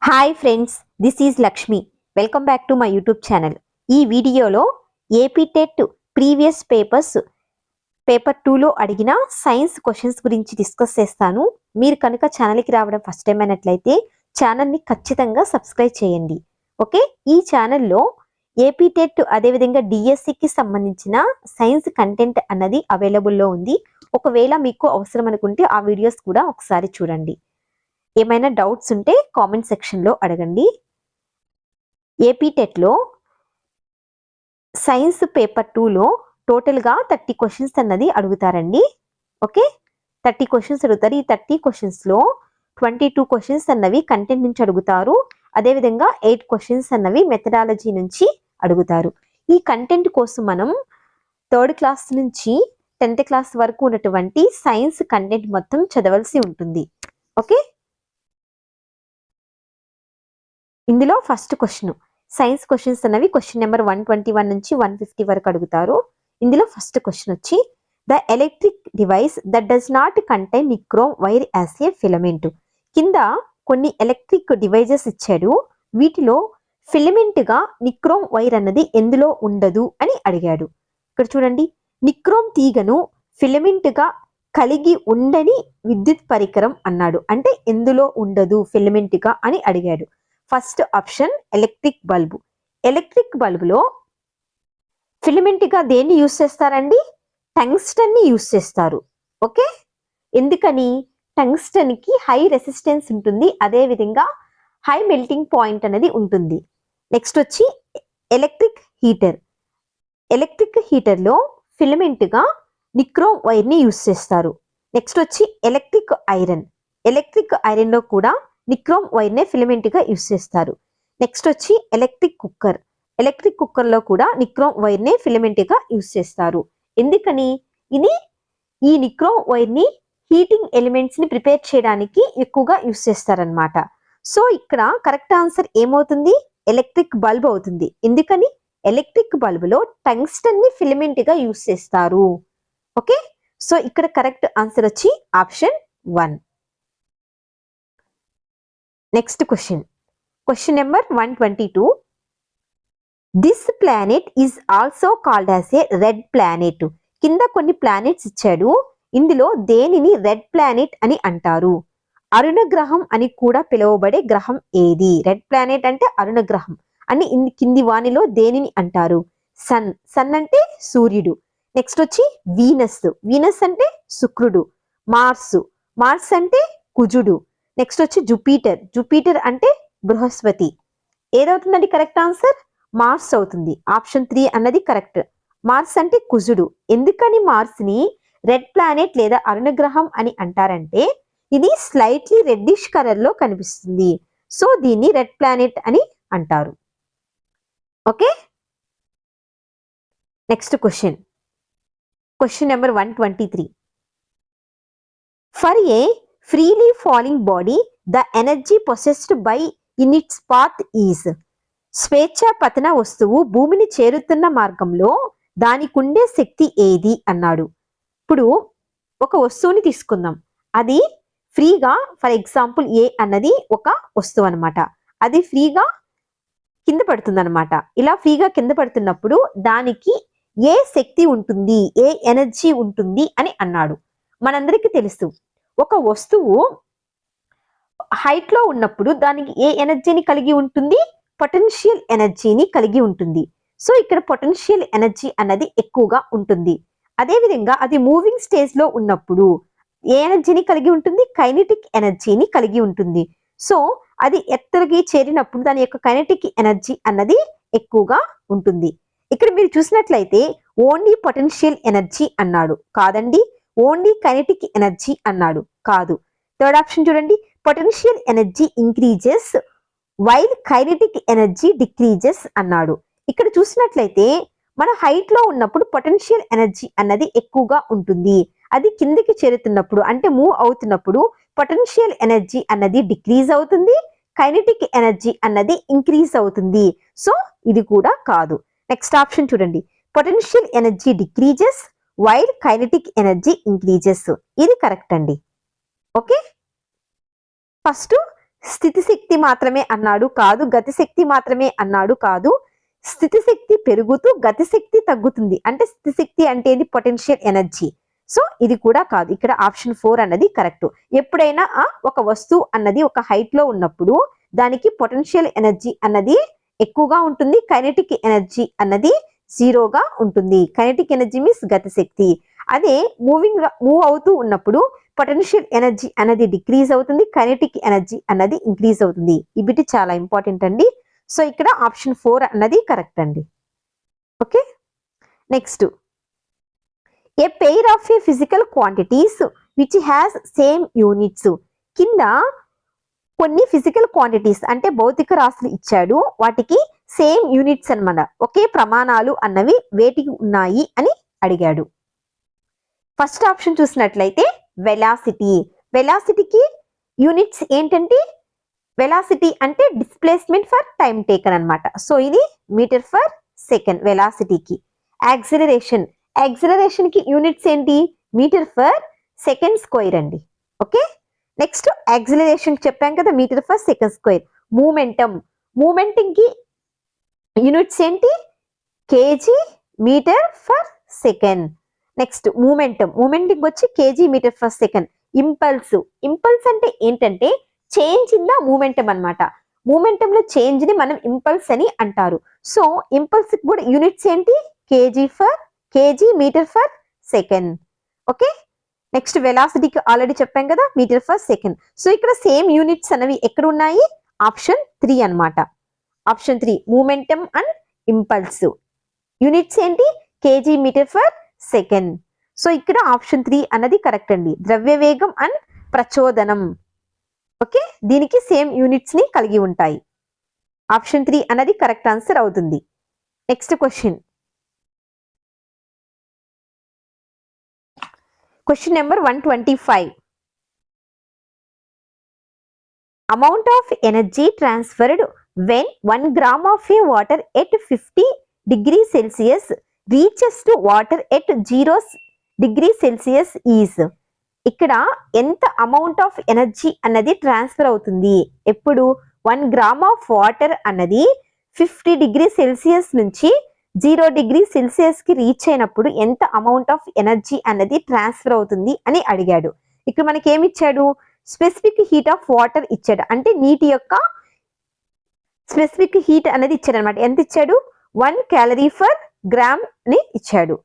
Hi friends, this is Lakshmi. Welcome back to my YouTube channel. ఈ వీడియోలో AP TET previous paper 2లో అడిగిన science questions గురించి discuss చేస్తాను. మీరు కనుక ఛానల్కి రావడం ఫస్ట్ టైం అయినట్లయితే ఛానల్ని ఖచ్చితంగా సబ్స్క్రైబ్ చేయండి. ఓకే, ఈ ఛానల్లో ఏపీ టెట్ అదేవిధంగా డిఎస్సికి సంబంధించిన సైన్స్ కంటెంట్ అన్నది అవైలబుల్లో ఉంది. ఒకవేళ మీకు అవసరం అనుకుంటే ఆ వీడియోస్ కూడా ఒకసారి చూడండి. ఏమైనా డౌట్స్ ఉంటే కామెంట్ సెక్షన్లో అడగండి. ఏపీ టెట్లో సైన్స్ పేపర్ 2లో టోటల్గా 30 క్వశ్చన్స్ అన్నది అడుగుతారండి. ఓకే, 30 క్వశ్చన్స్ అడుగుతారు. ఈ 30 క్వశ్చన్స్లో 22 క్వశ్చన్స్ అన్నవి కంటెంట్ నుంచి అడుగుతారు. అదేవిధంగా 8 క్వశ్చన్స్ అన్నవి మెథడాలజీ నుంచి అడుగుతారు. ఈ కంటెంట్ కోసం మనం 3rd క్లాస్ నుంచి 10th క్లాస్ వరకు ఉన్నటువంటి సైన్స్ కంటెంట్ మొత్తం చదవాల్సి ఉంటుంది. ఓకే, ఇందులో ఫస్ట్ క్వశ్చన్ సైన్స్ క్వశ్చన్స్ అన్నవి క్వశ్చన్ నెంబర్ 121 నుంచి 150 వరకు అడుగుతారు. ఇందులో ఫస్ట్ క్వశ్చన్ వచ్చి the electric device that does not contain nichrome wire as a filament. కింద కొన్ని ఎలక్ట్రిక్ డివైజెస్ ఇచ్చాడు. వీటిలో ఫిలమెంట్ గా నిక్రోమ్ వైర్ అన్నది ఎందులో ఉండదు అని అడిగాడు. ఇక్కడ చూడండి, నిక్రోమ్ తీగను ఫిలమెంట్ గా కలిగి ఉండని విద్యుత్ పరికరం అన్నాడు. అంటే ఎందులో ఉండదు ఫిలమెంట్ గా అని అడిగాడు. First option electric bulb. Electric బల్బులో ఫిలమెంట్ గా దేన్ని యూస్ చేస్తారండి? టంగ్స్టన్ ని యూస్ చేస్తారు. ఓకే, ఎందుకని? టంగ్స్టన్ కి హై రెసిస్టెన్స్ ఉంటుంది, అదే విధంగా హై మెల్టింగ్ పాయింట్ అనేది ఉంటుంది. నెక్స్ట్ వచ్చి ఎలక్ట్రిక్ హీటర్. ఎలక్ట్రిక్ హీటర్ లో ఫిలమెంట్ గా నిక్రోమ్ వైర్ ని యూస్ చేస్తారు. నెక్స్ట్ వచ్చి ఎలక్ట్రిక్ ఐరన్. ఎలక్ట్రిక్ ఐరన్ లో కూడా నిక్రోమ్ వైర్ నే ఫిలమెంట్ గా యూస్ చేస్తారు. నెక్స్ట్ వచ్చి ఎలక్ట్రిక్ కుక్కర్. ఎలక్ట్రిక్ కుక్కర్ లో కూడా నిక్రోమ్ వైర్ నే ఫిలమెంట్ గా యూస్ చేస్తారు. ఎందుకని? ఈ నిక్రోమ్ వైర్ ని హీటింగ్ ఎలిమెంట్స్ ని ప్రిపేర్ చేయడానికి ఎక్కువగా యూస్ చేస్తారనమాట. సో ఇక్కడ కరెక్ట్ ఆన్సర్ ఏమవుతుంది? ఎలక్ట్రిక్ బల్బ్ అవుతుంది. ఎందుకని? ఎలక్ట్రిక్ బల్బ్ లో టంగ్స్టన్ ని ఫిలమెంట్ గా యూస్ చేస్తారు. ఓకే, సో ఇక్కడ కరెక్ట్ ఆన్సర్ వచ్చి option 1. Next question number 122. This planet is also called as a red planet. కింద కొన్ని ప్లానెట్స్ ఇచ్చాడు. ఇందులో దేనిని రెడ్ ప్లానెట్ అని అంటారు? అరుణ గ్రహం అని కూడా పిలువబడే గ్రహం ఏది? రెడ్ ప్లానెట్ అంటే అరుణ గ్రహం అని కింది వానిలో దేనిని అంటారు? సన్ అంటే సూర్యుడు. నెక్స్ట్ వచ్చి వీనస్ అంటే శుక్రుడు. మార్స్ అంటే కుజుడు. నెక్స్ట్ వచ్చి జూపిటర్ అంటే బృహస్పతి. ఏదవుతుందండి కరెక్ట్ ఆన్సర్? మార్స్ అవుతుంది. ఆప్షన్ 3 అన్నది కరెక్ట్. మార్స్ అంటే కుజుడు. ఎందుకని మార్స్ ని రెడ్ ప్లానెట్ లేదా అరుణ గ్రహం అని అంటారంటే ఇది స్లైట్లీ రెడ్డిష్ కలర్ లో కనిపిస్తుంది. సో దీన్ని రెడ్ ప్లానెట్ అని అంటారు. Okay, next question number 123. For a freely falling body the energy possessed by in its path is. స్వేచ్ఛ పతన వస్తువు భూమిని చేరుతున్న మార్గంలో దానికుండే శక్తి ఏది అన్నాడు. ఇప్పుడు ఒక వస్తువుని తీసుకుందాం. అది ఫ్రీగా, ఫర్ ఎగ్జాంపుల్ ఏ అన్నది ఒక వస్తువు అనమాట. అది ఫ్రీగా కింద పడుతుంది అనమాట. ఇలా ఫ్రీగా కింద పడుతున్నప్పుడు దానికి ఏ శక్తి ఉంటుంది, ఏ ఎనర్జీ ఉంటుంది అని అన్నాడు. మనందరికీ తెలుసు, ఒక వస్తువు హైట్ లో ఉన్నప్పుడు దానికి ఏ ఎనర్జీని కలిగి ఉంటుంది? పొటెన్షియల్ ఎనర్జీని కలిగి ఉంటుంది. సో ఇక్కడ పొటెన్షియల్ ఎనర్జీ అన్నది ఎక్కువగా ఉంటుంది. అదేవిధంగా అది మూవింగ్ స్టేజ్ లో ఉన్నప్పుడు ఏ ఎనర్జీని కలిగి ఉంటుంది? కైనెటిక్ ఎనర్జీని కలిగి ఉంటుంది. సో అది ఎత్తరికి చేరినప్పుడు దాని యొక్క కైనెటిక్ ఎనర్జీ అన్నది ఎక్కువగా ఉంటుంది. ఇక్కడ మీరు చూసినట్లయితే ఓన్లీ పొటెన్షియల్ ఎనర్జీ అన్నాడు. కాదండి, ఓన్లీ కైనెటిక్ ఎనర్జీ అన్నాడు. కాదు. థర్డ్ ఆప్షన్ చూడండి, potential energy increases while kinetic energy decreases అన్నాడు. ఇక్కడ చూసినట్లయితే మన హైట్ లో ఉన్నప్పుడు పొటెన్షియల్ ఎనర్జీ అన్నది ఎక్కువగా ఉంటుంది. అది కిందికి చేరుతున్నప్పుడు అంటే మూవ్ అవుతున్నప్పుడు పొటెన్షియల్ ఎనర్జీ అన్నది డిక్రీజ్ అవుతుంది, కైనెటిక్ ఎనర్జీ అన్నది ఇంక్రీజ్ అవుతుంది. సో ఇది కూడా కాదు. నెక్స్ట్ ఆప్షన్ చూడండి, potential energy decreases while kinetic energy increases. ఇది కరెక్ట్ అండి. ఓకే, ఫస్ట్ స్థితి శక్తి మాత్రమే అన్నాడు కాదు, గతి శక్తి మాత్రమే అన్నాడు కాదు. స్థితి శక్తి పెరుగుతూ గతి శక్తి తగ్గుతుంది, అంటే స్థితి శక్తి అంటే ఇది పొటెన్షియల్ ఎనర్జీ. సో ఇది కూడా కాదు. ఇక్కడ ఆప్షన్ 4 అన్నది కరెక్ట్. ఎప్పుడైనా ఒక వస్తువు అన్నది ఒక హైట్ లో ఉన్నప్పుడు దానికి పొటెన్షియల్ ఎనర్జీ అన్నది ఎక్కువగా ఉంటుంది, కైనెటిక్ ఎనర్జీ అన్నది జీరోగా ఉంటుంది. కైనెటిక్ ఎనర్జీ మీన్స్ గతి శక్తి. అదే మూవ్ అవుతూ ఉన్నప్పుడు పొటెన్షియల్ ఎనర్జీ అనేది డిక్రీజ్ అవుతుంది, కైనెటిక్ ఎనర్జీ అన్నది ఇంక్రీజ్ అవుతుంది. ఈ బిట్ చాలా ఇంపార్టెంట్ అండి. సో ఇక్కడ ఆప్షన్ 4 అన్నది కరెక్ట్ అండి. Okay, next, a pair of A physical quantities which has same units. కింద కొన్ని ఫిజికల్ క్వాంటిటీస్ అంటే భౌతిక రాశులు ఇచ్చాడు, వాటికి సేమ్ యూనిట్స్ అన్నమాట, ఒకే ప్రమాణాలు అన్నవి వేటికి ఉన్నాయి అని అడిగాడు. ఫస్ట్ ఆప్షన్ చూసినట్లయితే వెలాసిటీ. వెలాసిటీకి యూనిట్స్ ఏంటంటే, వెలాసిటీ అంటే డిస్ప్లేస్మెంట్ ఫర్ టైం టేకన్ అన్నమాట. సో ఇది మీటర్ ఫర్ సెకండ్ వెలాసిటీకి. యాక్సిలరేషన్, యాక్సిలరేషన్ కి యూనిట్స్ ఏంటి, మీటర్ ఫర్ సెకండ్ స్క్వేర్ అండి. ఓకే, నెక్స్ట్ యాక్సిలరేషన్ చెప్పాం కదా, metre per second square. Momentum, మూమెంటింగ్ కి యూనిట్స్ ఏంటి, KG metre per second. Next momentum, మూమెంటింగ్ వచ్చి KG metre per second. Impulse, impulse అంటే ఏంటంటే చేంజ్ ఇన్ ద మూమెంటం అన్నమాట. మూమెంటం లో చేంజ్ ని మనం ఇంపల్స్ అని అంటారు. సో ఇంపల్స్ కూడా యూనిట్స్ ఏంటి, KG metre per second. Okay, next వెలాసిటీకి ఆల్రెడీ చెప్పాం కదా, మీటర్ ఫర్ సెకండ్. సో ఇక్కడ సేమ్ యూనిట్స్ అనేవి ఎక్కడ ఉన్నాయి, ఆప్షన్ 3 అన్నమాట. Option 3 momentum and impulse, units ఏంటి, KG metre per second. So ఇక్కడ ఆప్షన్ 3 అన్నది కరెక్ట్ అండి. ద్రవ్య వేగం అండ్ ప్రచోదనం. ఓకే, దీనికి సేమ్ యూనిట్స్ ని కలిగి ఉంటాయి. ఆప్షన్ 3 అన్నది కరెక్ట్ ఆన్సర్ అవుతుంది. Next question, question number 125. Amount of energy transferred when 1 gram of a water at 50 degrees Celsius reaches to water at 0 degrees Celsius is. ఇక్కడ ఎంత అమౌంట్ ఆఫ్ ఎనర్జీ అన్నది transfer అవుతుంది, ఎప్పుడు 1 గ్రామ్ ఆఫ్ వాటర్ అన్నది 50 degree Celsius నుంచి 0 degree Celsius కి reach అయినప్పుడు ఎంత అమౌంట్ ఆఫ్ ఎనర్జీ అన్నది ట్రాన్స్ఫర్ అవుతుంది అని అడిగాడు. ఇక్కడ మనకి ఏమి ఇచ్చాడు, స్పెసిఫిక్ హీట్ ఆఫ్ వాటర్ ఇచ్చాడు, అంటే నీటి యొక్క స్పెసిఫిక్ హీట్ అనేది ఇచ్చాడు అనమాట. ఎంత ఇచ్చాడు, 1 క్యాలరీ ఫర్ గ్రామ్ ని ఇచ్చాడు.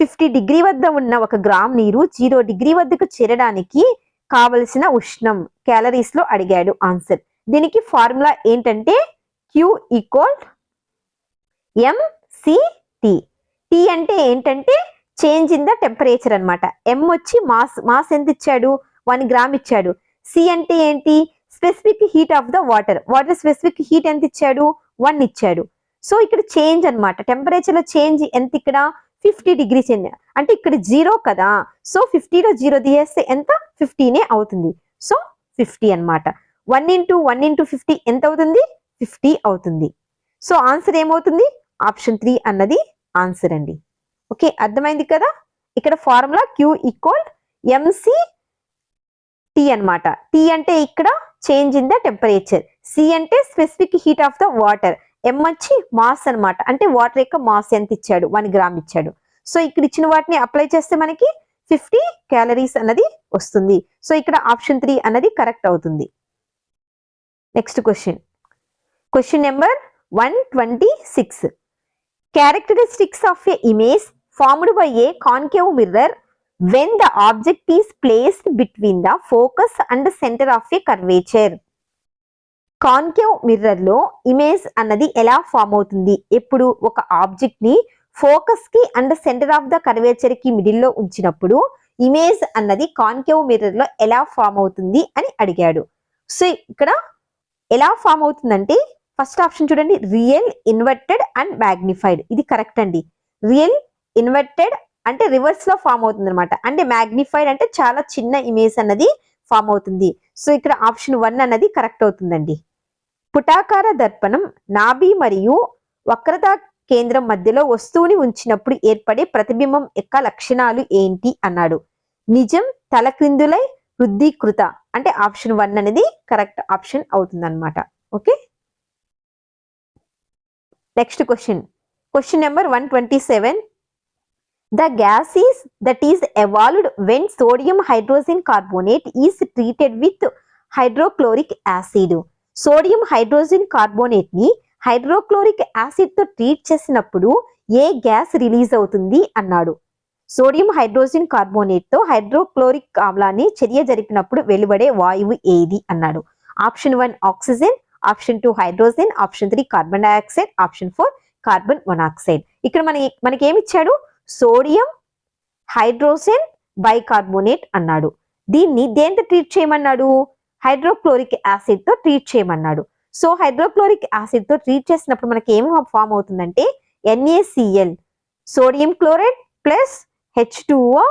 50 డిగ్రీ వద్ద ఉన్న 1 గ్రామ్ నీరు 0 డిగ్రీ వద్దకు చేరడానికి కావలసిన ఉష్ణం క్యాలరీస్ లో అడిగాడు ఆన్సర్. దీనికి ఫార్ములా ఏంటంటే Q ఈక్వల్ mCT. T అంటే ఏంటంటే చేంజ్ ఇన్ ద టెంపరేచర్ అన్నమాట. M వచ్చి మాస్ ఎంత ఇచ్చాడు, 1 గ్రామ్ ఇచ్చాడు. C అంటే ఏంటి, specific heat of the water specific heat ఎంత ఇచ్చాడు, 1 ఇచ్చాడు. సో ఇక్కడ చేంజ్ అన్నమాట, టెంపరేచర్ లో చేంజ్ ఎంత, ఇక్కడ 50 డిగ్రీ చేంజ్, అంటే ఇక్కడ 0 కదా. సో 50 లో 0 తీసేస్తే ఎంత, 15 అవుతుంది. సో 50 అన్నమాట. 1 into 50 ఎంత అవుతుంది, 50 అవుతుంది. సో ఆన్సర్ ఏమవుతుంది, ఆప్షన్ 3 అన్నది ఆన్సర్ అండి. ఓకే, అర్థమైంది కదా. ఇక్కడ ఫార్ములా Q ఈక్వల్ mCT అన్నమాట. T అంటే ఇక్కడ change in the temperature, C అంటే specific heat of the water, M వచ్చి మాస్ అన్నమాట, అంటే వాటర్ యొక్క మాస్ ఎంత ఇచ్చాడు, 1 గ్రామ్ ఇచ్చాడు. సో ఇక్కడ ఇచ్చిన వాటిని అప్లై చేస్తే మనకి 50 క్యాలరీస్ అన్నది వస్తుంది. సో ఇక్కడ ఆప్షన్ 3 అన్నది కరెక్ట్ అవుతుంది. Next question, question number 126. Characteristics of a image formed by a concave mirror when the object is placed between the focus and the center of a curvature. Concave mirror లో image అన్నది ఎలా form అవుతుంది, ఎప్పుడు ఒక object ని focus కి and centre of the curvature కి middle లో ఉంచినప్పుడు ఇమేజ్ అన్నది కాన్కేవ్ మిర్రర్ లో ఎలా ఫామ్ అవుతుంది అని అడిగాడు. సో ఇక్కడ ఎలా ఫామ్ అవుతుందంటే ఫస్ట్ ఆప్షన్ చూడండి, రియల్, ఇన్వర్టెడ్ అండ్ మ్యాగ్నిఫైడ్. ఇది కరెక్ట్ అండి. రియల్, ఇన్వర్టెడ్ అంటే రివర్స్ లో ఫామ్ అవుతుంది అనమాట, అంటే మ్యాగ్నిఫైడ్ అంటే చాలా చిన్న ఇమేజ్ అన్నది ఫామ్ అవుతుంది. సో ఇక్కడ ఆప్షన్ 1 అన్నది కరెక్ట్ అవుతుందండి. పుటాకార దర్పణం నాభి మరియు వక్రతా కేంద్రం మధ్యలో వస్తువుని ఉంచినప్పుడు ఏర్పడే ప్రతిబింబం యొక్క లక్షణాలు ఏంటి అన్నాడు. నిజం, తలక్రిందులై, వృద్ధీకృత అంటే ఆప్షన్ 1 అనేది కరెక్ట్ ఆప్షన్ అవుతుంది అనమాట. Okay, next question number 127. The gas that is evolved when sodium hydrogen carbonate is treated with hydrochloric acid. Sodium hydrogen carbonate ని హైడ్రోక్లోరిక్ యాసిడ్ తో ట్రీట్ చేసినప్పుడు ఏ గ్యాస్ రిలీజ్ అవుతుంది అన్నాడు. సోడియం హైడ్రోజన్ కార్బోనేట్ తో hydrochloric ఆమ్లాన్ని చర్య జరిపినప్పుడు వెలువడే వాయువు ఏది అన్నాడు. Option 1 oxygen, option 2 hydrogen, option 3 carbon dioxide, option 4 carbon monoxide. ఇక్కడ మనకి ఏమి ఇచ్చాడు? సోడియం హైడ్రోజన్ బైకార్బోనేట్ అన్నాడు. దీన్ని దేంతో ట్రీట్ చేయమన్నాడు? హైడ్రోక్లోరిక్ యాసిడ్ తో ట్రీట్ చేయమన్నాడు. సో హైడ్రోక్లోరిక్ యాసిడ్ తో ట్రీట్ చేసినప్పుడు మనకి ఏం ఫామ్ అవుతుందంటే NaCl, sodium chloride plus H2O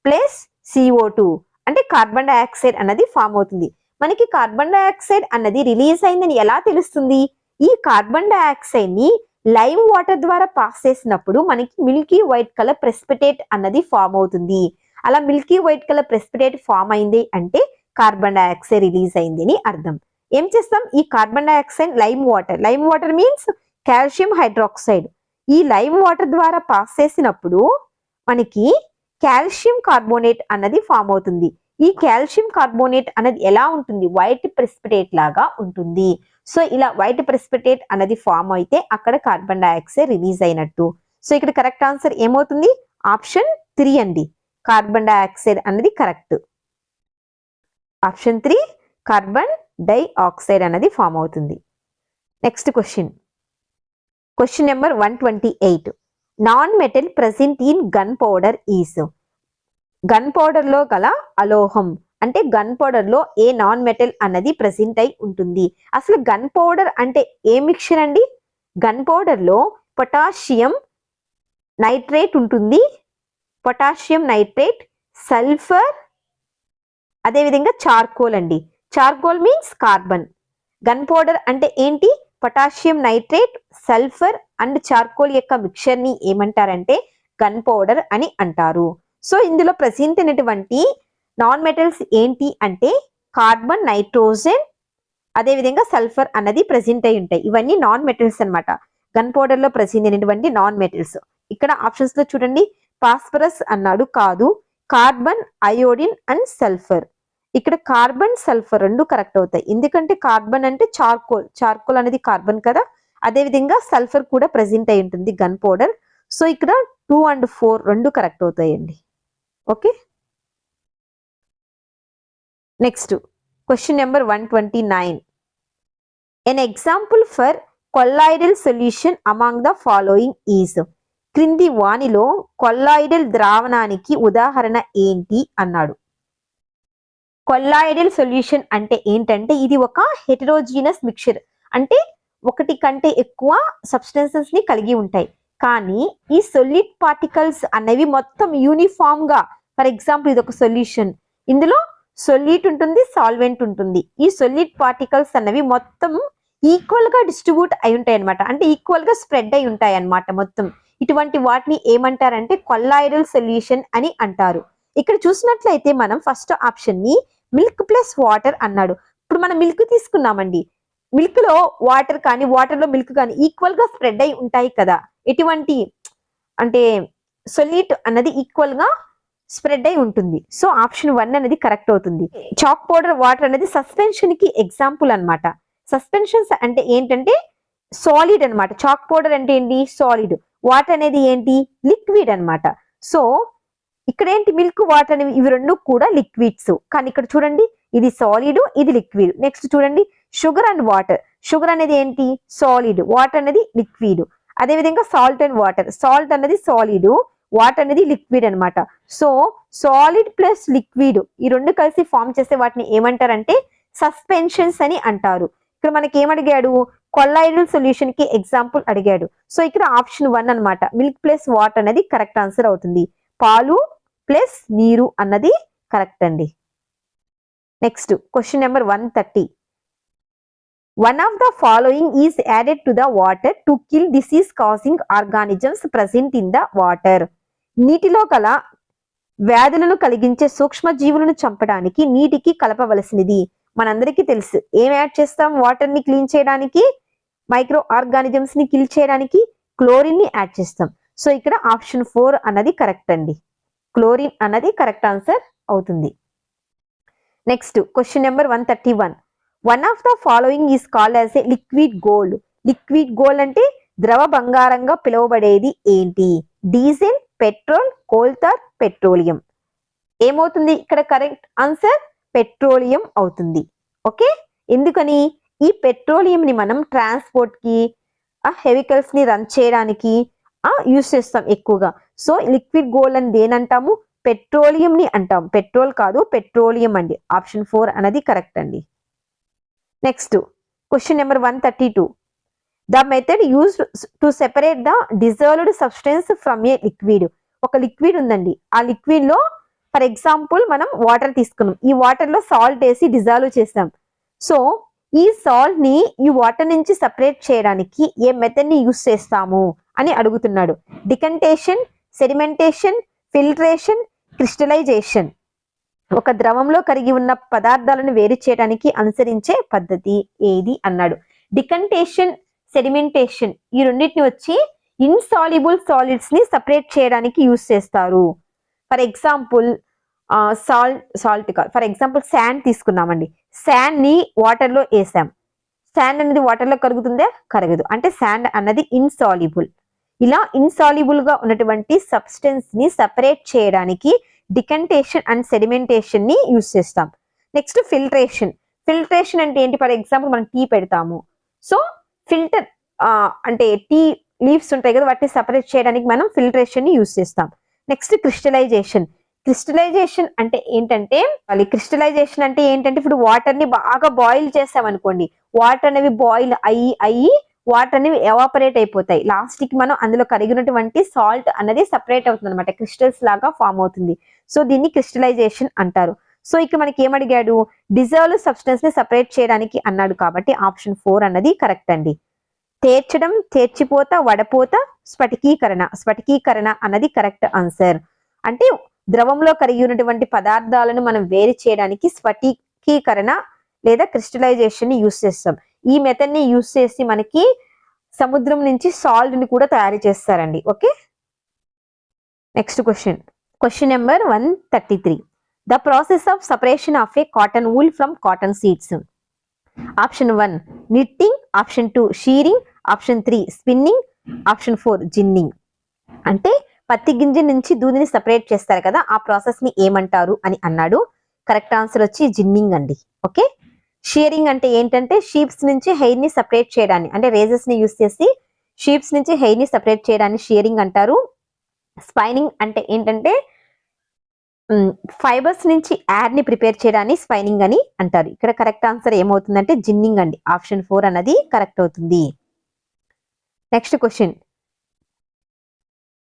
plus CO2 అంటే కార్బన్ డైఆక్సైడ్ అన్నది ఫామ్ అవుతుంది. మనకి కార్బన్ డైఆక్సైడ్ అన్నది రిలీజ్ అయిందని ఎలా తెలుస్తుంది? ఈ కార్బన్ డైఆక్సైడ్ ని లైమ్ వాటర్ ద్వారా పాస్ చేసినప్పుడు మనకి మిల్కీ వైట్ కలర్ ప్రెసిపిటేట్ అన్నది ఫామ్ అవుతుంది. అలా milky white colour precipitate form అయింది అంటే కార్బన్ డైఆక్సైడ్ రిలీజ్ అయింది అని అర్థం. ఏం చేస్తాం? ఈ carbon dioxide lime water means calcium hydroxide. ఈ లైమ్ వాటర్ ద్వారా పాస్ చేసినప్పుడు మనకి కాల్షియం కార్బోనేట్ అన్నది ఫామ్ అవుతుంది. ఈ కాల్షియం కార్బోనేట్ అన్నది ఎలా ఉంటుంది? వైట్ ప్రెసిపిటేట్ లాగా ఉంటుంది. సో ఇలా వైట్ ప్రెసిపిటేట్ అన్నది ఫామ్ అయితే అక్కడ కార్బన్ డైఆక్సైడ్ రిలీజ్ అయినట్టు. సో ఇక్కడ కరెక్ట్ ఆన్సర్ ఏమవుతుంది? ఆప్షన్ 3 అండి. కార్బన్ డైఆక్సైడ్ అన్నది కరెక్ట్. ఆప్షన్ 3 కార్బన్ డైఆక్సైడ్ అన్నది ఫామ్ అవుతుంది. Next question number 128. Non metal present in gun powder is. Gun powder లో గల అలోహం అంటే గన్ పౌడర్ లో ఏ నాన్ మెటల్ అన్నది ప్రెసెంట్ అయి ఉంటుంది. అసలు గన్ పౌడర్ అంటే ఏ మిక్చర్ అండి? గన్ పౌడర్ లో పొటాషియం నైట్రేట్ ఉంటుంది, పొటాషియం నైట్రేట్, సల్ఫర్, అదేవిధంగా చార్కోల్ అండి. Charcoal means carbon. Gun powder అంటే ఏంటి? Potassium nitrate, sulphur and charcoal యొక్క మిక్చర్ ని ఏమంటారంటే గన్ పౌడర్ అని అంటారు. సో ఇందులో ప్రెసెంట్ అయినటువంటి నాన్ మెటల్స్ ఏంటి అంటే కార్బన్, నైట్రోజన్, అదేవిధంగా సల్ఫర్ అన్నది ప్రెసెంట్ అయి ఉంటాయి. ఇవన్నీ నాన్ మెటల్స్ అన్నమాట. గన్ పౌడర్ లో ప్రెసెంట్ అయినటువంటి నాన్ మెటల్స్. ఇక్కడ ఆప్షన్స్ లో చూడండి, ఫాస్ఫరస్ అన్నాడు, కాదు. Carbon, iodine and sulphur. ఇక్కడ కార్బన్, సల్ఫర్ రెండు కరెక్ట్ అవుతాయి. ఎందుకంటే కార్బన్ అంటే చార్కోల్ అనేది కార్బన్ కదా. అదేవిధంగా సల్ఫర్ కూడా ప్రెసెంట్ అయి ఉంటుంది గన్ పౌడర్. సో ఇక్కడ 2 and 4 రెండు కరెక్ట్ అవుతాయండి. Okay, next question number 129. An example for colloidal solution among the following is. క్రింది వానిలో కొల్లాయిడల్ ద్రావణానికి ఉదాహరణ ఏంటి అన్నాడు. కొల్లాయిడల్ సొల్యూషన్ అంటే ఏంటంటే ఇది ఒక హెటరోజీనస్ మిక్చర్, అంటే ఒకటి కంటే ఎక్కువ సబ్స్టెన్సెస్ ని కలిగి ఉంటాయి. కానీ ఈ సొలిడ్ పార్టికల్స్ అనేవి మొత్తం యూనిఫామ్ గా, ఫర్ ఎగ్జాంపుల్ ఇది ఒక సొల్యూషన్, ఇందులో సొల్యూట్ ఉంటుంది, సాల్వెంట్ ఉంటుంది. ఈ సొలిడ్ పార్టికల్స్ అనేవి మొత్తం ఈక్వల్ గా డిస్ట్రిబ్యూట్ అయి ఉంటాయి అనమాట, అంటే ఈక్వల్ గా స్ప్రెడ్ అయి ఉంటాయి అన్నమాట మొత్తం. ఇటువంటి వాటిని ఏమంటారంటే కొల్లాయిడల్ సొల్యూషన్ అని అంటారు. ఇక్కడ చూసినట్లయితే మనం ఫస్ట్ ఆప్షన్ ని మిల్క్ ప్లస్ వాటర్ అన్నాడు. ఇప్పుడు మనం మిల్క్ తీసుకున్నామండి, మిల్క్ లో వాటర్ కానీ వాటర్ లో మిల్క్ కానీ ఈక్వల్ గా స్ప్రెడ్ అయి ఉంటాయి కదా. ఎటువంటి అంటే సొల్యూట్ అన్నది ఈక్వల్ గా స్ప్రెడ్ అయి ఉంటుంది. సో ఆప్షన్ 1 అనేది కరెక్ట్ అవుతుంది. చాక్ పౌడర్ వాటర్ అనేది సస్పెన్షన్ కి ఎగ్జాంపుల్ అన్నమాట. సస్పెన్షన్స్ అంటే ఏంటంటే సాలిడ్ అన్నమాట. చాక్ పౌడర్ అంటే ఏంటి? సాలిడ్. వాటర్ అనేది ఏంటి? లిక్విడ్ అన్నమాట. సో ఇక్కడ ఏంటి? మిల్క్, వాటర్ అనేవి ఇవి రెండు కూడా లిక్విడ్స్. కానీ ఇక్కడ చూడండి, ఇది సాలిడ్, ఇది లిక్విడ్. నెక్స్ట్ చూడండి, షుగర్ అండ్ వాటర్. షుగర్ అనేది ఏంటి? సాలిడ్, వాటర్ అనేది లిక్విడ్. అదేవిధంగా సాల్ట్ అండ్ వాటర్. సాల్ట్ అనేది సాలిడ్, వాటర్ అనేది లిక్విడ్ అన్నమాట. సో సాలిడ్ ప్లస్ లిక్విడ్ ఈ రెండు కలిసి ఫామ్ చేసే వాటిని ఏమంటారంటే సస్పెన్షన్స్ అని అంటారు. ఇక్కడ మనకి ఏమడిగాడు? కొల్లాయిడల్ సొల్యూషన్ కి ఎగ్జాంపుల్ అడిగాడు. సో ఇక్కడ ఆప్షన్ 1 అన్నమాట, మిల్క్ ప్లస్ వాటర్ అనేది కరెక్ట్ ఆన్సర్ అవుతుంది. పాలు ప్లస్ నీరు అన్నది కరెక్ట్ అండి. Next question number 130. One of the following is added to the water to kill disease causing organisms present in the water. నీటిలో గల వ్యాధులను కలిగించే సూక్ష్మజీవులను చంపడానికి నీటికి కలపవలసినది. మనందరికీ తెలుసు, ఏం యాడ్ చేస్తాం వాటర్ ని క్లీన్ చేయడానికి, మైక్రో ఆర్గానిజమ్స్ ని కిల్ చేయడానికి క్లోరిన్ ని యాడ్ చేస్తాం. సో ఇక్కడ ఆప్షన్ 4 అన్నది కరెక్ట్ అండి. క్లోరిన్ అన్నది కరెక్ట్ ఆన్సర్ అవుతుంది. Next question number 131. One of the following is called as a liquid gold. Liquid gold అంటే ద్రవ బంగారంగా పిలువబడేది ఏంటి? Diesel, petrol, coal tar, petroleum. ఏమవుతుంది ఇక్కడ కరెక్ట్ ఆన్సర్? పెట్రోలియం అవుతుంది. ఓకే, ఎందుకని? ఈ పెట్రోలియం ని మనం ట్రాన్స్పోర్ట్ కి, వెహికల్స్ ని రన్ చేయడానికి యూస్ చేస్తాం ఎక్కువగా. సో లిక్విడ్ గోల్డ్ అని దేనంటాము? పెట్రోలియం ని అంటాం. పెట్రోల్ కాదు, పెట్రోలియం అండి. ఆప్షన్ 4 అనేది కరెక్ట్ అండి. Next question number 132. The method used to separate the dissolved substance from A liquid. ఒక లిక్విడ్ ఉందండి, ఆ లిక్విడ్ లో ఫర్ ఎగ్జాంపుల్ మనం వాటర్ తీసుకున్నాం, ఈ వాటర్ లో సాల్ట్ వేసి డిజాల్వ్ చేస్తాం. సో ఈ సాల్ట్ ని ఈ వాటర్ నుంచి సెపరేట్ చేయడానికి ఏ మెథడ్ ని యూస్ చేస్తాము అని అడుగుతున్నాడు. Decantation, sedimentation, filtration, crystallisation. ఒక ద్రవంలో కరిగి ఉన్న పదార్థాలను వేరు చేయడానికి అనుసరించే పద్ధతి ఏది అన్నాడు. డికంటేషన్, సెడిమెంటేషన్ ఈ రెండింటిని వచ్చి ఇన్సాల్యుబుల్ సాలిడ్స్ ని సెపరేట్ చేయడానికి యూస్ చేస్తారు. For example for example sand తీసుకున్నామండి, శాండ్ ని వాటర్ లో వేసాం, శాండ్ అనేది వాటర్ లో కరుగుతుందా? కరగదు. అంటే శాండ్ అన్నది ఇన్సాల్యుబుల్. ఇలా ఇన్సాల్యుబుల్ గా ఉన్నటువంటి సబ్స్టెన్స్ ని సెపరేట్ చేయడానికి డికంటేషన్ అండ్ సెడిమెంటేషన్ ని యూస్ చేస్తాం. Next filtration. ఫిల్ట్రేషన్ అంటే ఏంటి? ఫర్ ఎగ్జాంపుల్ మనం టీ పెడతాము, సో ఫిల్టర్ అంటే టీ లీవ్స్ ఉంటాయి కదా, వాటిని సెపరేట్ చేయడానికి మనం ఫిల్ట్రేషన్ ని యూస్ చేస్తాం. Next crystallisation. క్రిస్టలైజేషన్ అంటే ఏంటంటే ఇప్పుడు వాటర్ ని బాగా బాయిల్ చేసాం అనుకోండి, వాటర్ అనేవి బాయిల్ అయ్యి వాటర్ అనేవి ఎవాపరేట్ అయిపోతాయి. లాస్ట్ కి మనం అందులో కరిగినటువంటి సాల్ట్ అనేది సెపరేట్ అవుతుంది అనమాట, క్రిస్టల్స్ లాగా ఫామ్ అవుతుంది. సో దీన్ని క్రిస్టలైజేషన్ అంటారు. సో ఇక్కడ మనకి ఏమడిగాడు? డిజాల్వ్ సబ్స్టెన్స్ ని సెపరేట్ చేయడానికి అన్నాడు, కాబట్టి ఆప్షన్ 4 అన్నది కరెక్ట్ అండి. తేర్చడం, తేర్చిపోత, వడపోత, స్ఫటికీకరణ అన్నది కరెక్ట్ ఆన్సర్. అంటే ద్రవంలో కరిగి ఉన్నటువంటి పదార్థాలను మనం వేరు చేయడానికి స్ఫటికీకరణ లేదా క్రిస్టలైజేషన్ ని యూస్ చేస్తాం. ఈ మెథడ్ ని యూస్ చేసి మనకి సముద్రం నుంచి సాల్ట్ ని కూడా తయారు చేస్తారండి. Okay, next question number 133. The process of separation of A cotton wool from cotton seeds. Option 1 knitting, option 2 shearing, option 3 spinning, option 4 ginning. అంటే పత్తి గింజ నుంచి దూదిని సెపరేట్ చేస్తారు కదా, ఆ ప్రాసెస్ ని ఏమంటారు అని అన్నాడు. కరెక్ట్ ఆన్సర్ వచ్చి జిన్నింగ్ అండి. ఓకే, షీరింగ్ అంటే ఏంటంటే షీప్స్ నుంచి హెయిర్ ని సెపరేట్ చేయడాన్ని, అంటే రేజెస్ ని యూస్ చేసి షీప్స్ నుంచి హెయిర్ ని సెపరేట్ చేయడాన్ని షీరింగ్ అంటారు. స్పైనింగ్ అంటే ఏంటంటే ఫైబర్స్ నుంచి యాడ్ ని ప్రిపేర్ చేయడాన్ని స్పైనింగ్ అని అంటారు. ఇక్కడ కరెక్ట్ ఆన్సర్ ఏమవుతుందంటే జిన్నింగ్ అండి. ఆప్షన్ 4 అన్నది కరెక్ట్ అవుతుంది. Next question.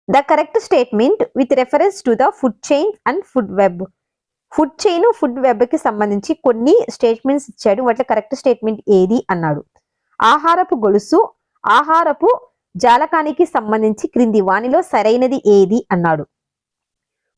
The correct statement with reference to the food chain and food web. Food chain, food web కి సంబంధించి కొన్ని స్టేట్మెంట్స్ ఇచ్చాడు, వాటి కరెక్ట్ స్టేట్మెంట్ ఏది అన్నాడు. ఆహారపు గొలుసు, ఆహారపు జాలకానికి సంబంధించి క్రింది వానిలో సరైనది ఏది అన్నాడు.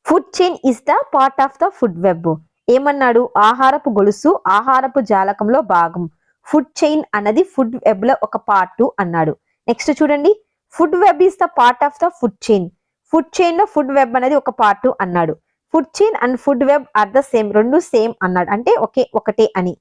Food chain is the part of the food web. ఏమన్నాడు? ఆహారపు గొలుసు ఆహారపు జాలకంలో భాగం. ఫుడ్ చైన్ అన్నది ఫుడ్ వెబ్ లో ఒక పార్ట్ అన్నాడు. నెక్స్ట్ చూడండి, food web is the part of the food chain. Food chain లో ఫుడ్ వెబ్ అనేది ఒక పార్ట్ అన్నాడు. Food chain and food web are the same, రెండు సేమ్ అన్నాడు, అంటే ఒకటే అని.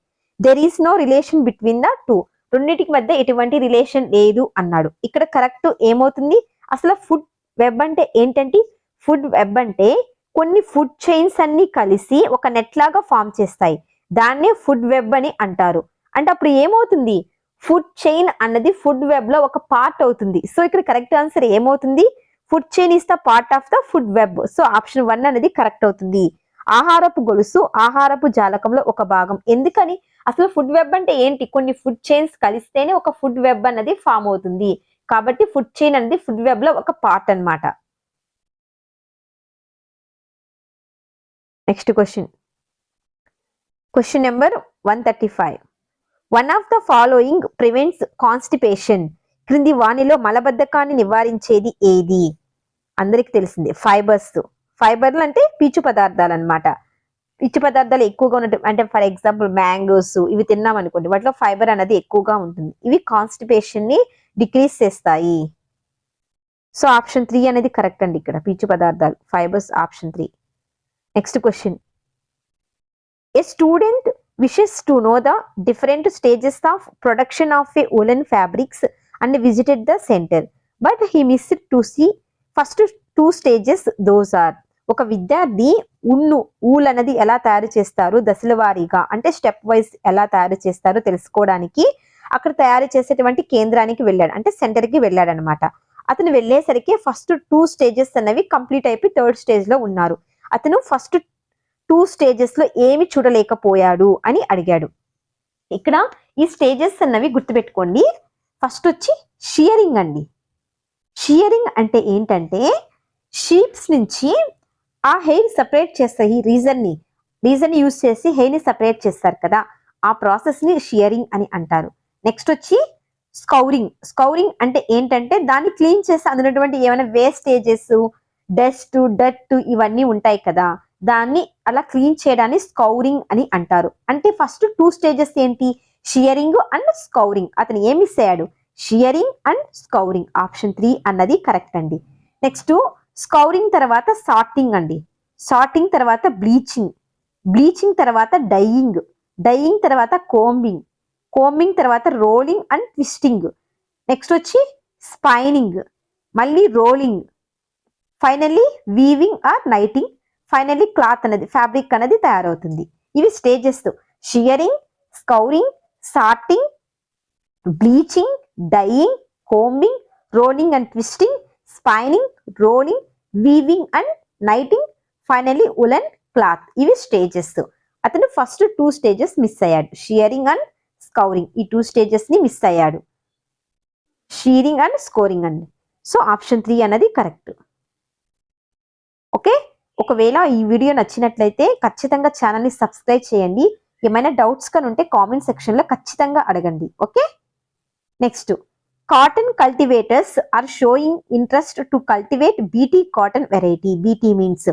There is no relation between the two. రెండింటికి మధ్య ఎటువంటి రిలేషన్ లేదు అన్నాడు. ఇక్కడ కరెక్ట్ ఏమవుతుంది? అసలు ఫుడ్ వెబ్ అంటే ఏంటంటే, ఫుడ్ వెబ్ అంటే కొన్ని ఫుడ్ చైన్స్ అన్ని కలిసి ఒక నెట్ లాగా ఫామ్ చేస్తాయి, దాన్నే ఫుడ్ వెబ్ అని అంటారు. అంటే అప్పుడు ఏమవుతుంది? ఫుడ్ చైన్ అన్నది ఫుడ్ వెబ్ లో ఒక పార్ట్ అవుతుంది. సో ఇక్కడ కరెక్ట్ ఆన్సర్ ఏమవుతుంది? Food chain is the part of the food web. So option 1 అనేది కరెక్ట్ అవుతుంది. ఆహారపు గొలుసు ఆహారపు జాలకంలో ఒక భాగం. ఎందుకని? అసలు ఫుడ్ వెబ్ అంటే ఏంటి? కొన్ని ఫుడ్ చైన్స్ కలిస్తేనే ఒక ఫుడ్ వెబ్ అనేది ఫామ్ అవుతుంది. కాబట్టి ఫుడ్ చైన్ అనేది ఫుడ్ వెబ్ లో ఒక పార్ట్ అన్నమాట. Next question number 135. One of the following prevents constipation. క్రింది వానిలో మలబద్ధకాన్ని నివారించేది ఏది? అందరికి తెలిసింది ఫైబర్లు అంటే పీచు పదార్థాలు అన్నమాట. పీచు పదార్థాలు ఎక్కువగా ఉన్నట్టు అంటే ఫర్ ఎగ్జాంపుల్ మ్యాంగోస్ ఇవి తిన్నాం అనుకోండి, వాటిలో ఫైబర్ అనేది ఎక్కువగా ఉంటుంది. ఇవి కాన్స్టిపేషన్ ని డిక్రీజ్ చేస్తాయి. సో ఆప్షన్ 3 అనేది కరెక్ట్ అండి. ఇక్కడ పీచు పదార్థాలు fibres option 3. Next question. A student wishes to know the different stages of production of a woolen fabrics and visited the center, but he missed to see first 2 stages. Those are, ఒక విద్యార్థి wool అనేది ఎలా తయారు చేస్తారు దశల వారీగా అంటే step wise ఎలా తయారు చేస్తారో తెలుసుకోవడానికి అక్కడ తయారు చేసేటువంటి కేంద్రానికి వెళ్ళాడు, అంటే సెంటర్ కి వెళ్ళాడు అనమాట. అతను వెళ్ళేసరికి ఫస్ట్ 2 స్టేజెస్ అనేవి కంప్లీట్ అయిపోయి 3rd స్టేజ్ లో ఉన్నారు. అతను ఫస్ట్ 2 స్టేజెస్ లో ఏమి చూడలేకపోయాడు అని అడిగాడు. ఇక్కడ ఈ స్టేజెస్ అన్నవి గుర్తుపెట్టుకోండి. ఫస్ట్ వచ్చి షియరింగ్ అండి. షియరింగ్ అంటే ఏంటంటే షీప్స్ నుంచి ఆ హెయిర్ సపరేట్ చేస్తాయి. రీజన్ యూజ్ చేసి హెయిర్ ని సపరేట్ చేస్తారు కదా, ఆ ప్రాసెస్ ని షియరింగ్ అని అంటారు. నెక్స్ట్ వచ్చి స్కౌరింగ్ అంటే ఏంటంటే దాన్ని క్లీన్ చేసి అందులోటువంటి ఏమైనా వేస్టేజెస్, డస్ట్ ఇవన్నీ ఉంటాయి కదా, దాన్ని అలా క్లీన్ చేయడాన్ని స్కౌరింగ్ అని అంటారు. అంటే ఫస్ట్ 2 స్టేజెస్ ఏంటి, షియరింగ్ అండ్ స్కౌరింగ్. అతను ఏం మిస్ అయ్యాడు, షియరింగ్ అండ్ స్కౌరింగ్. ఆప్షన్ 3 అన్నది కరెక్ట్ అండి. నెక్స్ట్ స్కౌరింగ్ తర్వాత సార్టింగ్ అండి. సార్టింగ్ తర్వాత బ్లీచింగ్ తర్వాత డైయింగ్ తర్వాత కోంబింగ్ తర్వాత రోలింగ్ అండ్ ట్విస్టింగ్. నెక్స్ట్ వచ్చి స్పైనింగ్, మళ్ళీ rolling, finally weaving or knitting, finally cloth అనేది ఫ్యాబ్రిక్ అనేది తయారవుతుంది. ఇవి stages: shearing, scouring, sorting, bleaching, dyeing, combing, rolling and twisting, spinning, rolling, weaving and knitting, finally woollen cloth. ఇవి stages. అతను first 2 stages miss అయ్యాడు, shearing and scouring. ఈ 2 stages ని miss అయ్యాడు, షియరింగ్ అండ్ స్కోరింగ్ అండి. సో ఆప్షన్ 3 అనేది correct. Okay, ఒకవేళ ఈ వీడియో నచ్చినట్లయితే ఖచ్చితంగా ఛానల్ ని సబ్స్క్రైబ్ చేయండి. ఏమైనా డౌట్స్ కానీ ఉంటే కామెంట్ సెక్షన్ లో ఖచ్చితంగా అడగండి. Okay, next, cotton cultivators are showing interest to cultivate BT cotton variety. BT means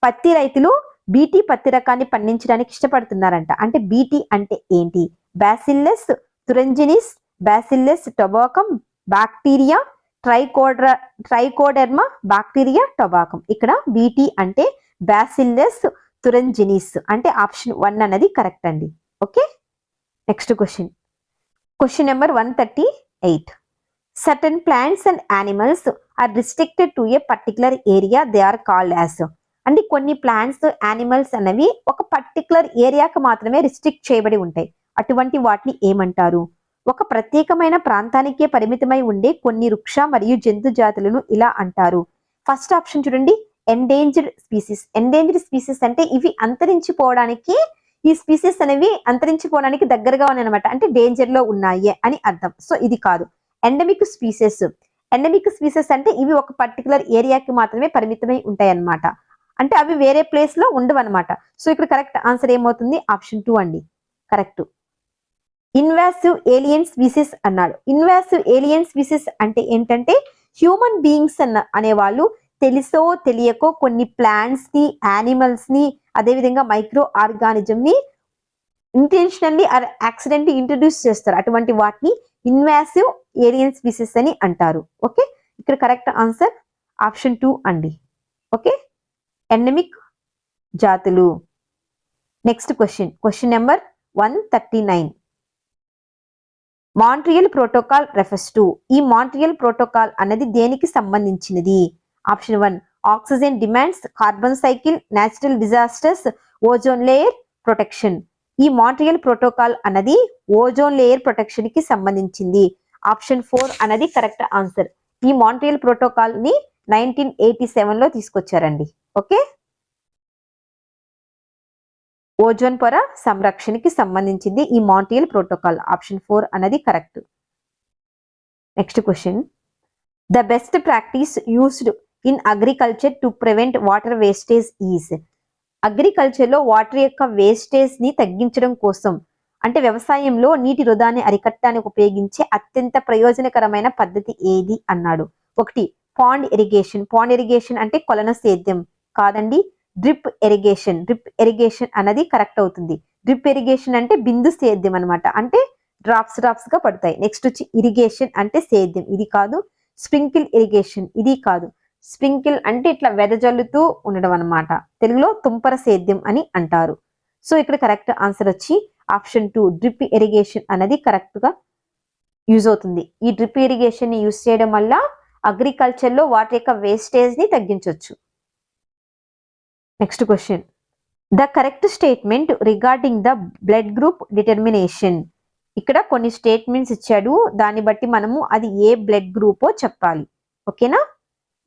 పత్తి రైతులు బీటీ పత్తి రకాన్ని పండించడానికి ఇష్టపడుతున్నారంట. అంటే బీటీ అంటే ఏంటి, bacillus thuringiensis, bacillus tabacum, bacteria trichoderma, bacteria tabacum. ఇక్కడ బీటీ అంటే బ్యాసిల్లస్ తురంజినిస్, అంటే ఆప్షన్ 1 అనేది కరెక్ట్ అండి. Okay, next question number 138. Certain plants and animals are restricted to a particular area. They are called as. అంటే కొన్ని plants, animals అనేవి ఒక particular ఏరియాకి మాత్రమే రిస్ట్రిక్ట్ చేయబడి ఉంటాయి. అటువంటి వాటిని ఏమంటారు? ఒక ప్రత్యేకమైన ప్రాంతానికే పరిమితమై ఉండే కొన్ని వృక్ష మరియు జంతు జాతులను ఇలా అంటారు. ఫస్ట్ ఆప్షన్ చూడండి, ఎండేంజర్డ్ స్పీసీస్. ఎండేంజర్డ్ స్పీసీస్ అంటే ఇవి అంతరించిపోవడానికి, ఈ స్పీసీస్ అనేవి అంతరించిపోవడానికి దగ్గరగా ఉన్నాయి అనమాట, అంటే డేంజర్ లో ఉన్నాయి అని అర్థం. సో ఇది కాదు. ఎండమిక్ స్పీసెస్ అంటే ఇవి ఒక పర్టికులర్ ఏరియాకి మాత్రమే పరిమితమై ఉంటాయి అన్నమాట, అంటే అవి వేరే ప్లేస్ లో ఉండవు అనమాట. సో ఇక్కడ కరెక్ట్ ఆన్సర్ ఏమవుతుంది, ఆప్షన్ 2 అండి, కరెక్ట్. ఇన్వాసివ్ ఏలియన్ స్పీసీస్ అన్నాడు. ఇన్వాసివ్ ఏలియన్ స్పీసీస్ అంటే ఏంటంటే హ్యూమన్ బీయింగ్స్ అనేవాళ్ళు తెలుసో తెలియకో కొన్ని ప్లాంట్స్ ని, యానిమల్స్ ని, అదేవిధంగా మైక్రో ఆర్గానిజం ని ఇంటెన్షనల్లీ ఆర్ యాక్సిడెంట్లీ ఇంట్రడ్యూస్ చేస్తారు. అటువంటి వాటిని ఇన్వాసివ్ ఏలియన్ స్పీసీస్ అని అంటారు. ఓకే, ఇక్కడ కరెక్ట్ ఆన్సర్ ఆప్షన్ 2 అండి. ఓకే, ఎండమిక్ జాతులు. Next question number 139. Montreal protocol refers to. ఈ మాంట్రియల్ ప్రోటోకాల్ అనేది దేనికి సంబంధించినది? Option 1 oxygen demands, carbon cycle, natural disasters, ozone layer protection. ఈ మాంట్రియల్ ప్రోటోకాల్ అన్నది ఓజోన్ లేయర్ ప్రొటెక్షన్ కి సంబంధించింది. ఆప్షన్ 4 అనేది కరెక్ట్ ఆన్సర్. ఈ మాంట్రియల్ ప్రోటోకాల్ ని 1987 లో తీసుకొచ్చారండి. ఓకే, ఓజోన్ పొర సంరక్షణకి సంబంధించింది ఈ మాంట్రియల్ ప్రోటోకాల్. ఆప్షన్ 4 అనేది correct. Next question, the best practice used in agriculture to prevent water wastage is. Agriculture లో వాటర్ యొక్క వేస్టేజ్ ని తగ్గించడం కోసం, అంటే వ్యవసాయంలో నీటి వృధాన్ని అరికట్టడానికి ఉపయోగించే అత్యంత ప్రయోజనకరమైన పద్ధతి ఏది అన్నాడు. 1 పాండ్ ఇరిగేషన్. పాండ్ ఇరిగేషన్ అంటే కొలన సేద్యం. కాదండి. డ్రిప్ ఇరిగేషన్ అన్నది కరెక్ట్ అవుతుంది. డ్రిప్ ఇరిగేషన్ అంటే బిందు సేద్యం అనమాట, అంటే డ్రాప్స్ గా పడతాయి. నెక్స్ట్ వచ్చి ఇరిగేషన్ అంటే సేద్యం, ఇది కాదు. స్ప్రింకిల్ ఇరిగేషన్, ఇది కాదు. స్ప్రింకిల్ అంటే ఇట్లా వెదజల్లుతూ ఉండడం అనమాట, తెలుగులో తుంపర సేద్యం అని అంటారు. సో ఇక్కడ కరెక్ట్ ఆన్సర్ వచ్చి ఆప్షన్ 2 డ్రిప్ ఇరిగేషన్ అనేది కరెక్ట్ గా యూజ్ అవుతుంది. ఈ డ్రిప్ ఇరిగేషన్ ని యూజ్ చేయడం వల్ల అగ్రికల్చర్ లో వాటి యొక్క వేస్టేజ్ ని తగ్గించవచ్చు. Next question, the correct statement regarding the blood group determination. ఇక్కడ కొన్ని స్టేట్మెంట్స్ ఇచ్చాడు, దాన్ని బట్టి మనము అది ఏ బ్లడ్ గ్రూపో చెప్పాలి. ఓకేనా?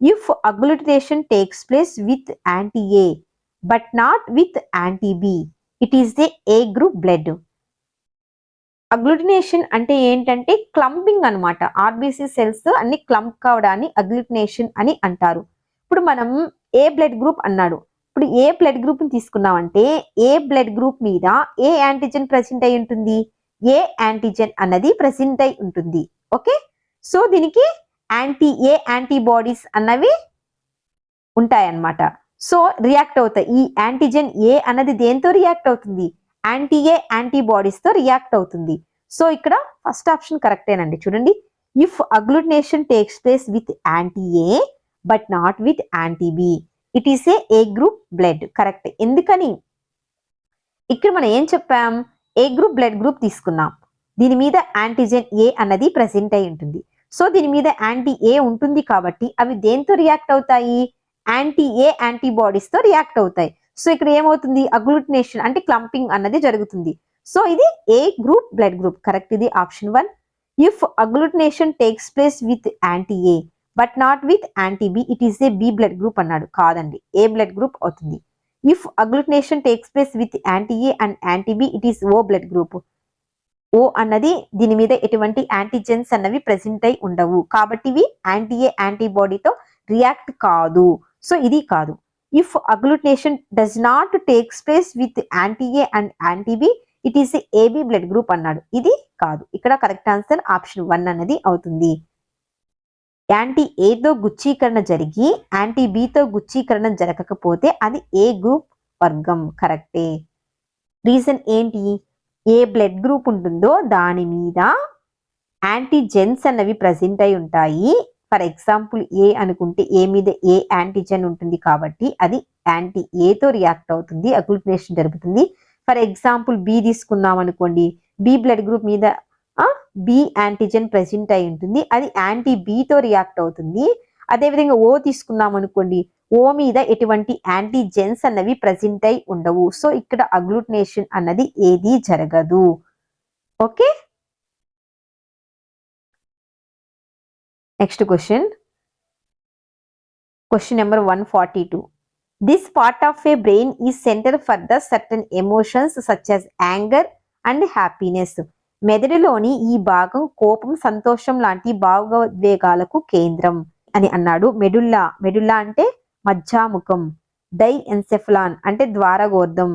If agglutination takes place with anti A but not with anti B, it is the A group blood. Agglutination అంటే ఏంటంటే క్లంపింగ్ అనమాట. ఆర్బీసీ సెల్స్ అన్ని క్లంప్ కావడాన్ని అగ్లుటినేషన్ అని అంటారు. ఇప్పుడు మనం ఏ బ్లడ్ గ్రూప్ అన్నాడు. ఇప్పుడు ఏ బ్లడ్ గ్రూప్ ని తీసుకున్నామంటే ఏ బ్లడ్ గ్రూప్ మీద ఏ యాంటీజెన్ ప్రెసెంట్ అయి ఉంటుంది, ఏ యాంటీజెన్ అన్నది ప్రెసెంట్ అయి ఉంటుంది. ఓకే, సో దీనికి యాంటీబాడీస్ అన్నవి ఉంటాయన్నమాట. సో రియాక్ట్ అవుతాయి. ఈ యాంటీజెన్ ఏ అన్నది దేంతో రియాక్ట్ అవుతుంది, యాంటీబాడీస్ తో రియాక్ట్ అవుతుంది. సో ఇక్కడ ఫస్ట్ ఆప్షన్ కరెక్టేనండి. చూడండి, if agglutination takes place with anti A but not with anti B, it is A group blood. Correct. ఎందుకని ఇక్కడ మనం ఏం చెప్పాం, ఏ గ్రూప్ బ్లడ్ గ్రూప్ తీసుకున్నాం, దీని మీద యాంటీజెన్ ఏ అన్నది ప్రెసెంట్ అయి ఉంటుంది. సో దీని మీద యాంటీ ఏ ఉంటుంది కాబట్టి అవి దేంతో రియాక్ట్ అవుతాయి, యాంటీబాడీస్ తో రియాక్ట్ అవుతాయి. సో ఇక్కడ ఏమవుతుంది, అగ్లుటినేషన్ అంటే క్లంపింగ్ అన్నది జరుగుతుంది. సో ఇది A group blood group. Correct, ఇది option 1. If agglutination takes place with anti A but not with anti B, it is A B blood group అన్నాడు. కాదండి, ఏ బ్లడ్ గ్రూప్ అవుతుంది. If agglutination takes place with anti A and anti B, it is O blood group. O అన్నది దీని మీద ఎటువంటి antigens అన్నవి present అయి ఉండవు కాబట్టి ఇవి యాంటీబాడీతో రియాక్ట్ కాదు. సో ఇది కాదు. If agglutination does not takes place with anti A and anti B, it is AB blood group అన్నాడు. ఇది కాదు. ఇక్కడ కరెక్ట్ ఆన్సర్ ఆప్షన్ 1 అన్నది అవుతుంది. యాంటీ ఏతో గుచ్చీకరణ జరిగి యాంటీ బితో గుచ్చీకరణ జరగకపోతే అది ఏ గ్రూప్ వర్గం. కరెక్టే. రీజన్ ఏంటి, ఏ బ్లడ్ గ్రూప్ ఉంటుందో దాని మీద యాంటీజెన్స్ అన్నవి ప్రెసెంట్ అయి ఉంటాయి. ఫర్ ఎగ్జాంపుల్ ఏ అనుకుంటే ఏ మీద ఏ యాంటీజెన్ ఉంటుంది కాబట్టి అది యాంటీ ఏతో రియాక్ట్ అవుతుంది, అగ్లుటినేషన్ జరుగుతుంది. ఫర్ ఎగ్జాంపుల్ బి తీసుకున్నాం అనుకోండి, బి బ్లడ్ గ్రూప్ మీద బి యాంటీజెన్ ప్రెసెంట్ అయి ఉంటుంది, అది యాంటీ బితో రియాక్ట్ అవుతుంది. అదేవిధంగా ఓ తీసుకున్నాం అనుకోండి, ఓ మీద ఎటువంటి యాంటీజెన్స్ అన్నవి ప్రెసెంట్ అయి ఉండవు. సో ఇక్కడ అగ్లుటినేషన్ అన్నది ఏది జరగదు. Okay, next question number 142. This part of A brain is centre for the certain emotions such as anger and happiness. మెదడులోని ఈ భాగం కోపం, సంతోషం లాంటి భావోద్వేగాలకు కేంద్రం అని అన్నాడు. మెడుల్లా అంటే మధ్యాముఖం, డైఎన్సెఫలాన్ అంటే ద్వారగోర్ధం.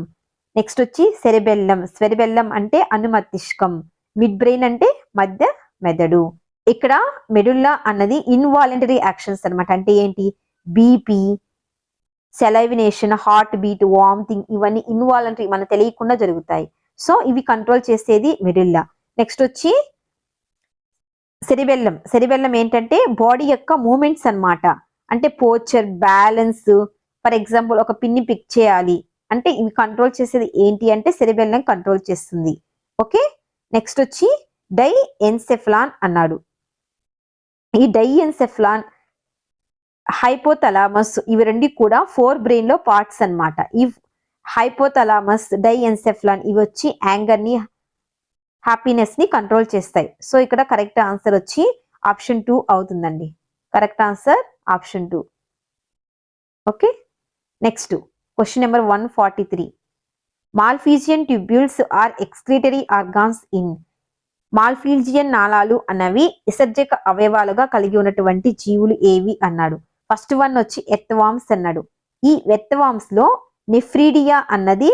నెక్స్ట్ వచ్చి సెరెబెల్లం అంటే అనుమస్తిష్కం, మిడ్ బ్రెయిన్ అంటే మధ్య మెదడు. ఇక్కడ మెడుల్లా అన్నది ఇన్వాలంటరీ యాక్షన్స్ అన్నమాట. అంటే ఏంటి, బీపీ, సెలైవినేషన్, హార్ట్ బీట్, వామిటింగ్, ఇవన్నీ ఇన్వాలంటరీ, మన తెలియకుండా జరుగుతాయి. సో ఇవి కంట్రోల్ చేసేది మెడుల్లా. నెక్స్ట్ వచ్చి సెరిబెల్లం ఏంటంటే బాడీ యొక్క మూమెంట్స్ అన్నమాట. అంటే పోచర్, బ్యాలెన్స్. ఫర్ ఎగ్జాంపుల్ ఒక పిన్ని పిక్ చేయాలి అంటే ఇవి కంట్రోల్ చేసేది ఏంటి అంటే సెరిబెల్లం కంట్రోల్ చేస్తుంది. ఓకే, నెక్స్ట్ వచ్చి డైఎన్సెఫలాన్ అన్నాడు. ఈ డైఎన్సెఫలాన్, హైపోథలామస్, ఇవి రెండు కూడా ఫోర్ బ్రెయిన్ లో పార్ట్స్ అన్నమాట. ఈ హైపోథలామస్, డైఎన్సెఫలాన్ ఇవి వచ్చి యాంగర్ ని, హ్యాపీనెస్ ని కంట్రోల్ చేస్తాయి. సో ఇక్కడ కరెక్ట్ ఆన్సర్ వచ్చి ఆప్షన్ 2 అవుతుందండి. Correct answer option 2. Okay, next question number 143. Malpighian tubules are excretory organs in. Malpighian నాళాలు అన్నవి విసర్జక అవయవాలుగా కలిగి ఉన్నటువంటి జీవులు ఏవి అన్నాడు. ఫస్ట్ వన్ వచ్చి ఎర్త్వామ్స్ అన్నాడు. ఈ ఎర్త్వామ్స్ లో నెఫ్రీడియా అన్నది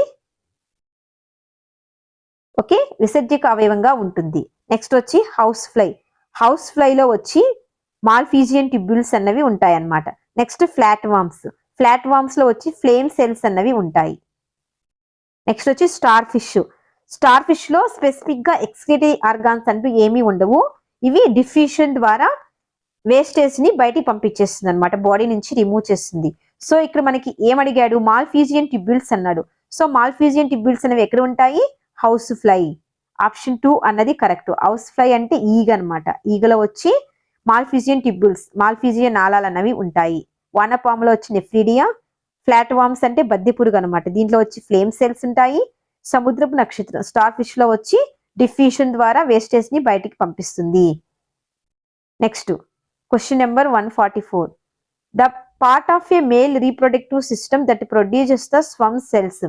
ఓకే విసర్జక అవయవంగా ఉంటుంది. నెక్స్ట్ వచ్చి హౌస్ ఫ్లై లో వచ్చి మాల్ఫీజియన్ ట్యూబ్యూల్స్ అన్నవి ఉంటాయి అన్నమాట. Next flat worms flat worms లో వచ్చి ఫ్లేమ్ సెల్స్ అన్నవి ఉంటాయి. నెక్స్ట్ వచ్చి స్టార్ ఫిష్ లో స్పెసిఫిక్ గా ఎక్స్క్రీటరీ ఆర్గాన్స్ అంటూ ఏమీ ఉండవు. ఇవి డిఫ్యూషన్ ద్వారా వేస్టేజ్ ని బయటికి పంపించేస్తుంది అనమాట, బాడీ నుంచి రిమూవ్ చేస్తుంది. సో ఇక్కడ మనకి ఏమడిగాడు, మాల్ఫీజియన్ ట్యూబ్యూల్స్ అన్నాడు. సో మాల్ఫీజియన్ ట్యూబ్యూల్స్ అనేవి ఎక్కడ ఉంటాయి, హౌస్ ఫ్లై. ఆప్షన్ 2 అన్నది కరెక్ట్. హౌస్ ఫ్లై అంటే ఈగ అనమాట. ఈగలో వచ్చి మాల్ఫీజియన్ ట్యూబ్యూల్స్, మాల్ఫీజియన్ నాళాలు అన్నవి ఉంటాయి. వానపాములో వచ్చి నెఫ్రీడియా. ఫ్లాట్ వామ్స్ అంటే బద్దె పురుగు అనమాట, దీంట్లో వచ్చి ఫ్లేమ్ సెల్స్ ఉంటాయి. సముద్రపు నక్షత్రం స్టార్ ఫిష్ లో వచ్చి డిఫ్యూషన్ ద్వారా వేస్టేజ్ ని బయటికి పంపిస్తుంది. Next question number 144. The part of A male reproductive system that produces the sperm cells.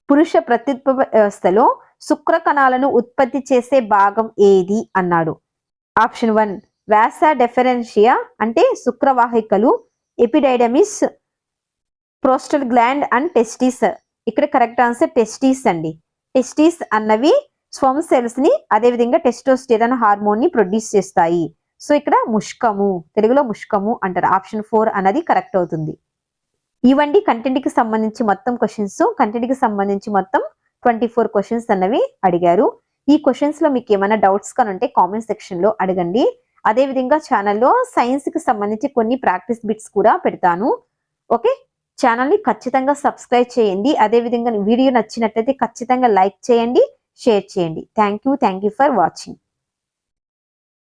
పురుష ప్రత్యుత్పత్తి వ్యవస్థలో శుక్ర కణాలను ఉత్పత్తి చేసే భాగం ఏది అన్నాడు. ఆప్షన్ 1 వాసా డెఫరెన్షియా అంటే శుక్రవాహికలు, ఎపిడైడమిస్, ప్రోస్టల్ గ్లాండ్ అండ్ టెస్టిస్. ఇక్కడ కరెక్ట్ ఆన్సర్ టెస్టిస్ అండి. టెస్టిస్ అన్నవి స్పర్మ్ సెల్స్ ని అదేవిధంగా టెస్టోస్టెరాన్ హార్మోన్ ని ప్రొడ్యూస్ చేస్తాయి. సో ఇక్కడ ముష్కము, తెలుగులో ముష్కము అంటారు. ఆప్షన్ 4 అన్నది కరెక్ట్ అవుతుంది. ఇవండి కంటెంట్ కి సంబంధించి మొత్తం క్వశ్చన్స్. కంటెంట్ కి సంబంధించి మొత్తం 24 క్వశ్చన్స్ అన్నవి అడిగారు. ఈ క్వశ్చన్స్ లో మీకు ఏమైనా డౌట్స్ కానీ ఉంటే కామెంట్ సెక్షన్ లో అడగండి. అదే విధంగా ఛానల్లో సైన్స్ కి సంబంధించి కొన్ని ప్రాక్టీస్ బిట్స్ కూడా పెడతాను. ఓకే, ఛానల్ ని ఖచ్చితంగా సబ్స్క్రైబ్ చేయండి. అదే విధంగా వీడియో నచ్చినట్లయితే ఖచ్చితంగా లైక్ చేయండి, షేర్ చేయండి. Thank you for watching.